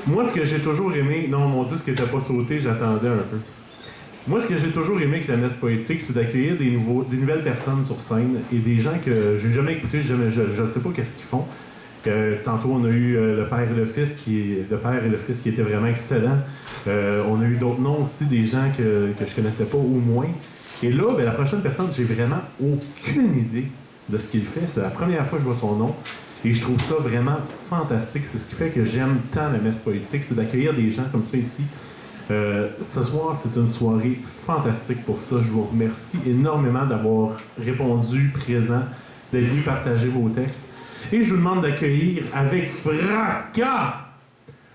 Moi, ce que j'ai toujours aimé... Non, mon disque n'était pas sauté, j'attendais un peu. Moi, ce que j'ai toujours aimé avec la messe poétique, c'est d'accueillir des nouvelles personnes sur scène et des gens que j'ai jamais écoutés, je ne sais pas qu'est-ce qu'ils font. Tantôt, on a eu le père et le fils qui étaient vraiment excellents. On a eu d'autres noms aussi, des gens que je connaissais pas au moins. Et là, la prochaine personne, j'ai vraiment aucune idée de ce qu'il fait. C'est la première fois que je vois son nom. Et je trouve ça vraiment fantastique. C'est ce qui fait que j'aime tant la messe poétique, c'est d'accueillir des gens comme ça ici. Ce soir, c'est une soirée fantastique pour ça. Je vous remercie énormément d'avoir répondu présent, d'être venu partager vos textes. Et je vous demande d'accueillir avec fracas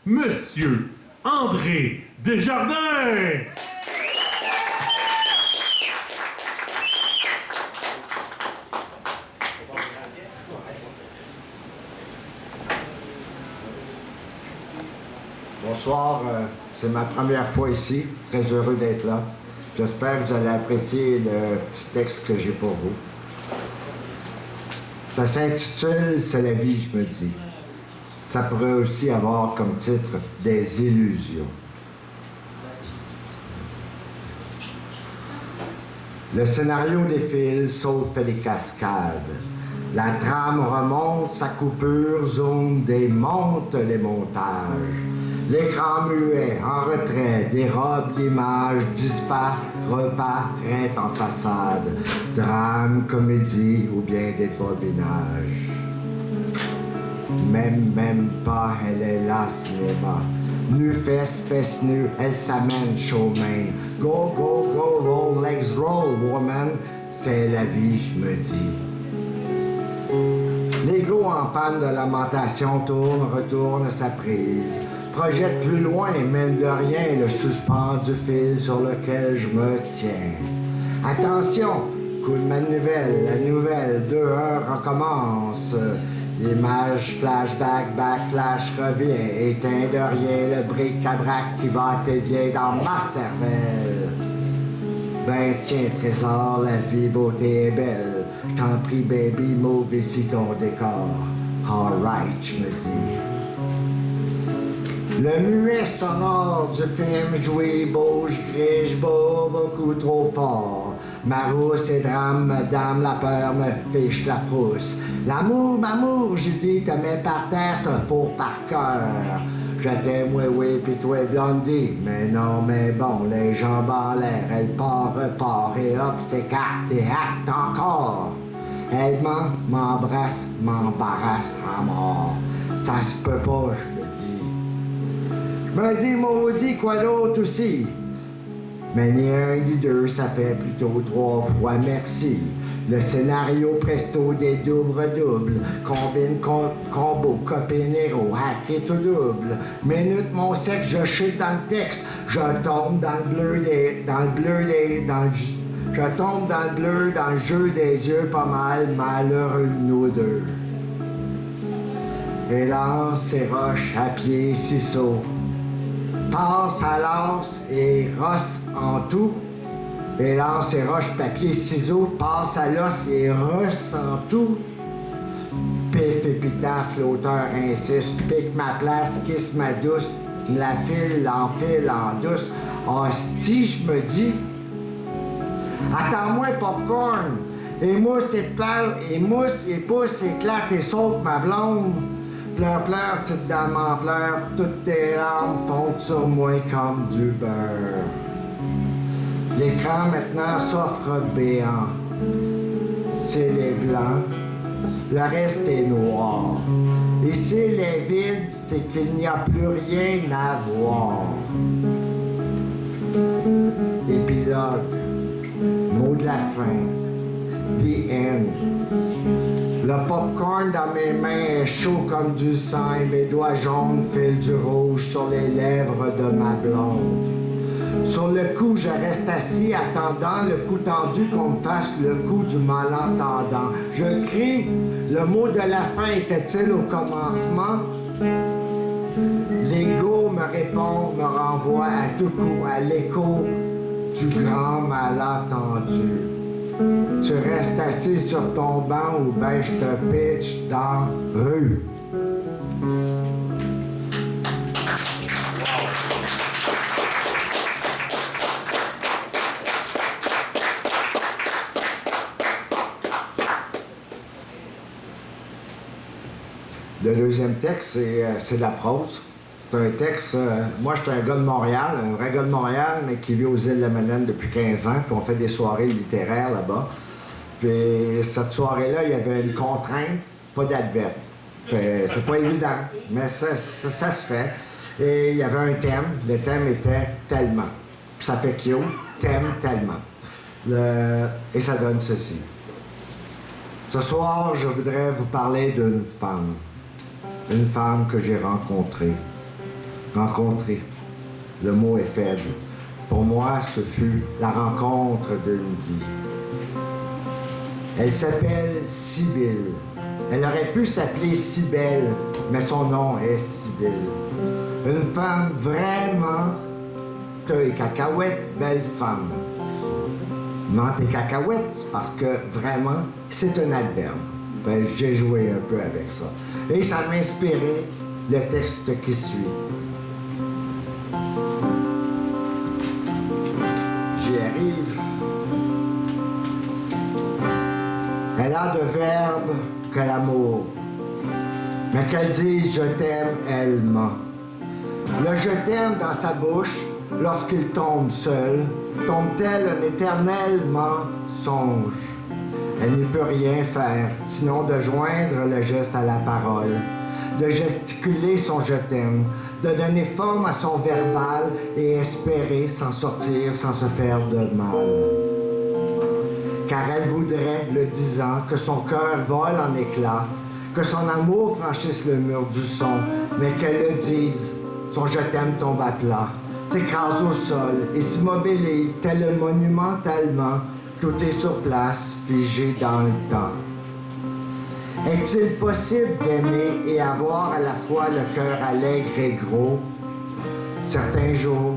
Monsieur André Desjardins! Bonsoir, c'est ma première fois ici. Très heureux d'être là. J'espère que vous allez apprécier le petit texte que j'ai pour vous. Ça s'intitule « C'est la vie, je me dis ». Ça pourrait aussi avoir comme titre « Des illusions ». Le scénario défile, saute, fait des cascades. La trame remonte, sa coupure zone démonte les montages. L'écran muet, en retrait, dérobe l'image, disparaît, reparaît en façade. Drame, comédie ou bien des bobinages. Même pas, elle est là, cinéma. Nu, fesse nu, elle s'amène, showman. Go, go, go, roll, legs roll, woman. C'est la vie, je me dis. L'ego en panne de lamentation tourne, retourne sa prise. Projette plus loin, mène de rien, le suspendu fil sur lequel je me tiens. Attention, coup de manivelle, la nouvelle, 2-1 recommence. L'image flashback, backflash revient, éteint de rien le bric-à-brac qui va t'évier dans ma cervelle. Ben tiens, trésor, la vie, beauté est belle. Je t'en prie, baby, move ici ton décor. Alright, je me dis. Le muet sonore du film joué, beau, je crie, je beau, beaucoup trop fort. Ma rousse et drame, madame, la peur me fiche la frousse. L'amour, m'amour, j'ai dit, te mets par terre, te fourre par cœur. Je t'aime, oui, pis toi, blondie. Mais non, mais bon, les jambes en l'air, elle part, repart, et hop, s'écarte et acte encore. Elle m'embrasse, m'embarrasse à mort. Ça se peut pas, je me dis. Je me dis, maudit, quoi d'autre aussi? Mais ni un ni deux, ça fait plutôt 3 fois merci. Le scénario presto des doubles, combine combo, copine héros, hack et tout double. Minute mon sexe, je chute dans le texte, je tombe dans le bleu je tombe dans le bleu, dans le jeu des yeux, pas mal, malheureux nous deux. Hélas, et roche à pied, ciseaux. Passe à l'as et rosse en tout. Hélas, et roche, papier, ciseaux. Passe à l'os et rosse en tout. Pif, épitaphe, l'auteur insiste. Pique ma place, kiss ma douce. La file, l'enfile en douce. Hostie, je me dis. Attends-moi, popcorn. Et mousse et pleure, et mousse et pousse, éclate et saute ma blonde. Pleure, pleure, petite dame en pleurs, toutes tes larmes fondent sur moi comme du beurre. L'écran maintenant s'offre béant. C'est les blancs, le reste est noir. Et s'il est vide, c'est qu'il n'y a plus rien à voir. Épilogue, mot de la fin, the end. Le popcorn dans mes mains est chaud comme du sang et mes doigts jaunes filent du rouge sur les lèvres de ma blonde. Sur le coup, je reste assis attendant le coup tendu qu'on me fasse le coup du malentendant. Je crie, le mot de la fin était-il au commencement? L'ego me répond, me renvoie à tout coup à l'écho du grand malentendu. Tu restes assis sur ton banc ou ben je te pitch dans la rue. Le deuxième texte, c'est de la prose. C'est un texte... moi, je suis un gars de Montréal, un vrai gars de Montréal, mais qui vit aux îles de la Madeleine depuis 15 ans, puis on fait des soirées littéraires là-bas. Puis cette soirée-là, il y avait une contrainte, pas d'adverbe. C'est pas évident, mais ça se fait. Et il y avait un thème. Le thème était « tellement ». Puis ça fait « cute »,« thème tellement ». Et ça donne ceci. Ce soir, je voudrais vous parler d'une femme. Une femme que j'ai rencontrée. Rencontrer. Le mot est faible. Pour moi, ce fut la rencontre d'une vie. Elle s'appelle Sibylle. Elle aurait pu s'appeler Cybèle, mais son nom est Sibylle. Une femme vraiment et cacahuète, belle femme. Menthe et cacahuète, parce que vraiment, c'est un adverbe. J'ai joué un peu avec ça. Et ça m'a inspiré le texte qui suit. J'y arrive. Elle a de verbe que l'amour. Mais qu'elle dise je t'aime, elle ment. Le je t'aime dans sa bouche, lorsqu'il tombe seul, tombe-t-elle un éternel mensonge. Elle ne peut rien faire, sinon de joindre le geste à la parole, de gesticuler son je t'aime, de donner forme à son verbal et espérer s'en sortir sans se faire de mal. Car elle voudrait, le disant, que son cœur vole en éclats, que son amour franchisse le mur du son, mais qu'elle le dise, son je t'aime tombe à plat, s'écrase au sol et s'immobilise tel un monument allemand. Tout est sur place, figé dans le temps. Est-il possible d'aimer et avoir à la fois le cœur allègre et gros? Certains jours,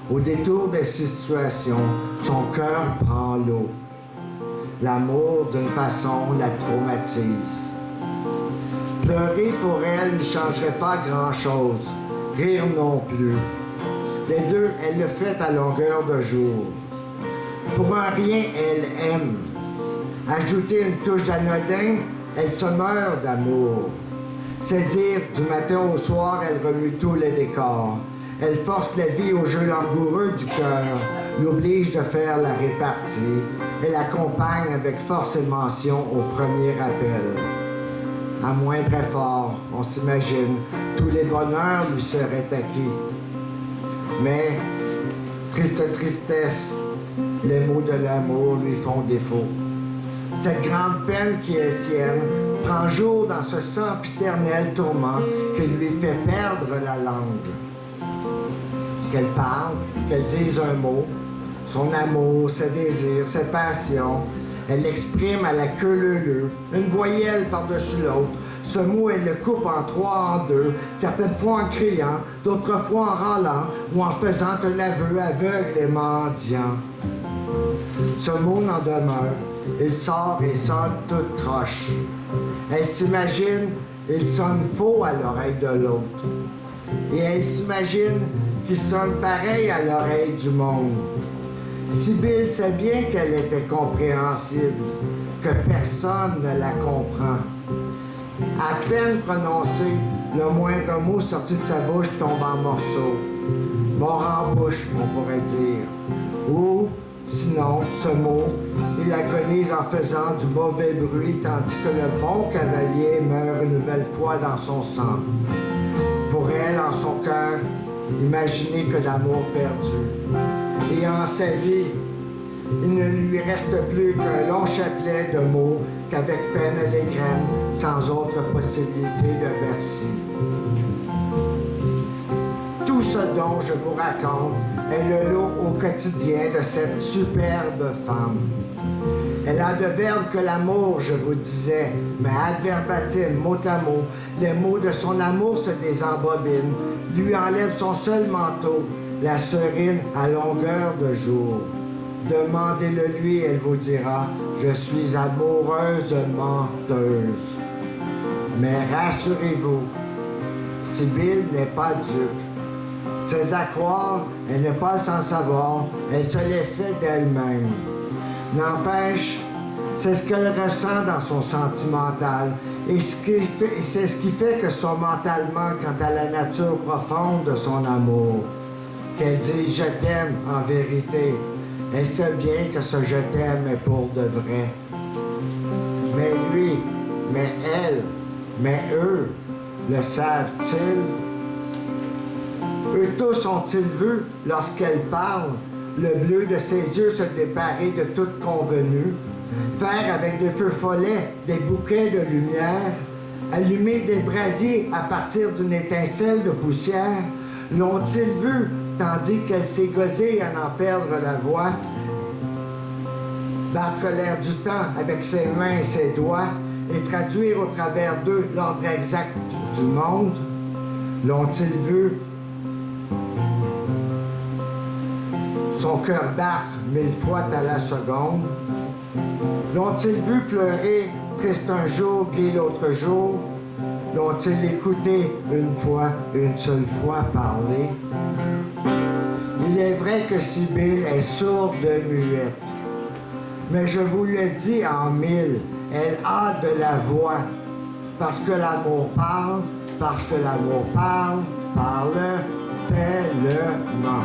au détour des situations, son cœur prend l'eau. L'amour, d'une façon, la traumatise. Pleurer pour elle ne changerait pas grand-chose. Rire non plus. Les deux, elle le fait à longueur de jour. Pour un rien, elle aime. Ajouter une touche d'anodin, elle se meurt d'amour. C'est dire, du matin au soir, elle remue tous les décors. Elle force la vie au jeu langoureux du cœur, l'oblige de faire la répartie. Elle accompagne avec force et mention au premier appel. À moindre effort, on s'imagine, tous les bonheurs lui seraient acquis. Mais, triste tristesse, les mots de l'amour lui font défaut. Cette grande peine qui est sienne prend jour dans ce sempiternel tourment qui lui fait perdre la langue. Qu'elle parle, qu'elle dise un mot, son amour, ses désirs, ses passions, elle l'exprime à la queue leu-leu, une voyelle par-dessus l'autre. Ce mot, elle le coupe en trois, en deux, certaines fois en criant, d'autres fois en râlant ou en faisant un aveu aveugle et mendiant. Ce mot n'en demeure. Il sort et sonne toute croche. Elle s'imagine, il sonne faux à l'oreille de l'autre. Et elle s'imagine qu'il sonne pareil à l'oreille du monde. Sibylle sait bien qu'elle était compréhensible, que personne ne la comprend. À peine prononcé, le moindre mot sorti de sa bouche tombe en morceaux. Mort en bouche, on pourrait dire. Ou, sinon, ce mot, il l'agonise en faisant du mauvais bruit, tandis que le bon cavalier meurt une nouvelle fois dans son sang. Pour elle, en son cœur, imaginez que l'amour perdu. Et en sa vie, il ne lui reste plus qu'un long chapelet de mots qu'avec peine elle égrène, sans autre possibilité de merci. Tout ce dont je vous raconte est le lot au quotidien de cette superbe femme. Elle a de verbes que l'amour, je vous disais, mais ad verbatim, mot à mot, les mots de son amour se désembobinent, lui enlèvent son seul manteau, la serine à longueur de jour. Demandez-le lui, elle vous dira, je suis amoureuse menteuse. Mais rassurez-vous, Sibylle n'est pas dupe. C'est à croire, elle n'est pas sans savoir, elle se l'est fait d'elle-même. N'empêche, c'est ce qu'elle ressent dans son sentimental, et c'est ce qui fait que son mental manque quant à la nature profonde de son amour. Qu'elle dise « je t'aime » en vérité, elle sait bien que ce « je t'aime » est pour de vrai. Mais lui, mais elle, mais eux, le savent-ils? Eux tous ont-ils vu, lorsqu'elle parle, le bleu de ses yeux se déparer de toute convenue, faire avec des feux follets des bouquets de lumière, allumer des brasiers à partir d'une étincelle de poussière? L'ont-ils vu, tandis qu'elle s'est gosée à en perdre la voix, battre l'air du temps avec ses mains et ses doigts, et traduire au travers d'eux l'ordre exact du monde? L'ont-ils vu son cœur battre 1000 fois à la seconde? L'ont-ils vu pleurer, triste un jour, gai l'autre jour? L'ont-ils écouté une seule fois parler? Il est vrai que Sibylle est sourde et muette, mais je vous le dis en mille, elle a de la voix, parce que l'amour parle, parce que l'amour parle, parle tellement.